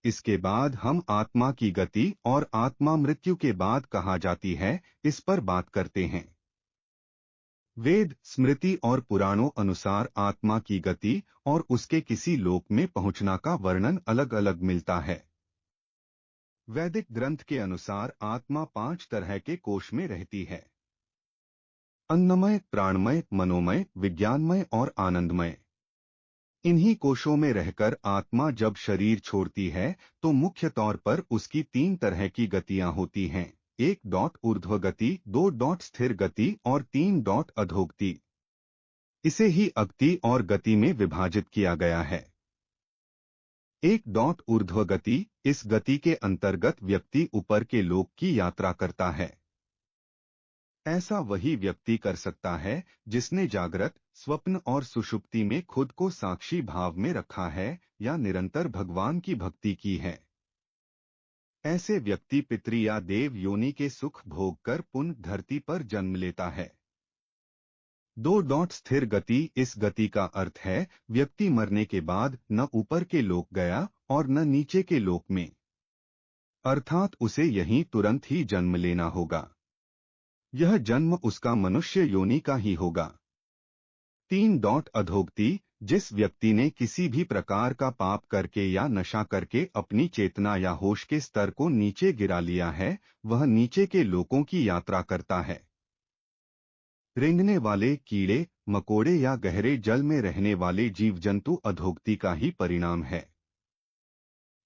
इसके बाद हम आत्मा की गति और आत्मा मृत्यु के बाद कहाँ जाती है, इस पर बात करते हैं। वेद, स्मृति और पुराणों अनुसार आत्मा की गति और उसके किसी लोक में पहुंचना का वर्णन अलग अलग मिलता है। वैदिक ग्रंथ के अनुसार आत्मा 5 तरह के कोश में रहती है: अन्नमय, प्राणमय, मनोमय, विज्ञानमय और आनंदमय। इन्हीं कोशों में रहकर आत्मा जब शरीर छोड़ती है तो मुख्य तौर पर उसकी 3 तरह की गतियां होती हैं: 1 ऊर्ध्व गति, 2 स्थिर गति और 3 अधोगति। इसे ही अगति और गति में विभाजित किया गया है। 1 ऊर्ध्व गति, इस गति के अंतर्गत व्यक्ति ऊपर के लोक की यात्रा करता है। ऐसा वही व्यक्ति कर सकता है जिसने जागृत, स्वप्न और सुषुप्ति में खुद को साक्षी भाव में रखा है या निरंतर भगवान की भक्ति की है। ऐसे व्यक्ति पितृ या देव योनि के सुख भोग कर पुनः धरती पर जन्म लेता है। 2 स्थिर गति, इस गति का अर्थ है व्यक्ति मरने के बाद न ऊपर के लोक गया और न नीचे के लोक में, अर्थात उसे यहीं तुरंत ही जन्म लेना होगा। यह जन्म उसका मनुष्य योनि का ही होगा। 3 अधोगति, जिस व्यक्ति ने किसी भी प्रकार का पाप करके या नशा करके अपनी चेतना या होश के स्तर को नीचे गिरा लिया है, वह नीचे के लोकों की यात्रा करता है। रेंगने वाले कीड़े मकोड़े या गहरे जल में रहने वाले जीव जंतु अधोगति का ही परिणाम है।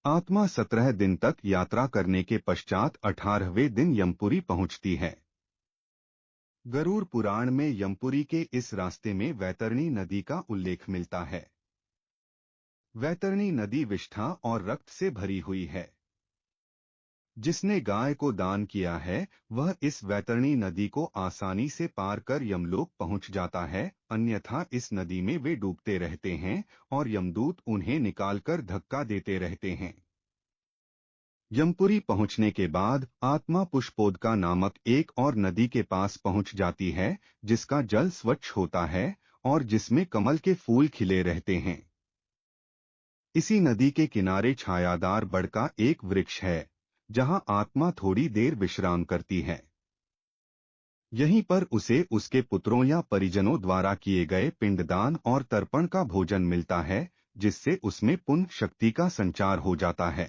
आत्मा 17 दिन तक यात्रा करने के पश्चात 18वें दिन यमपुरी पहुंचती है। गरुड़ पुराण में यमपुरी के इस रास्ते में वैतरणी नदी का उल्लेख मिलता है। वैतरणी नदी विष्ठा और रक्त से भरी हुई है। जिसने गाय को दान किया है वह इस वैतरणी नदी को आसानी से पार कर यमलोक पहुंच जाता है, अन्यथा इस नदी में वे डूबते रहते हैं और यमदूत उन्हें निकालकर धक्का देते रहते हैं। यमपुरी पहुंचने के बाद आत्मा पुष्पोदका नामक एक और नदी के पास पहुंच जाती है, जिसका जल स्वच्छ होता है और जिसमें कमल के फूल खिले रहते हैं। इसी नदी के किनारे छायादार बड़ का एक वृक्ष है, जहां आत्मा थोड़ी देर विश्राम करती है। यहीं पर उसे उसके पुत्रों या परिजनों द्वारा किए गए पिंडदान और तर्पण का भोजन मिलता है, जिससे उसमें पुण्य शक्ति का संचार हो जाता है।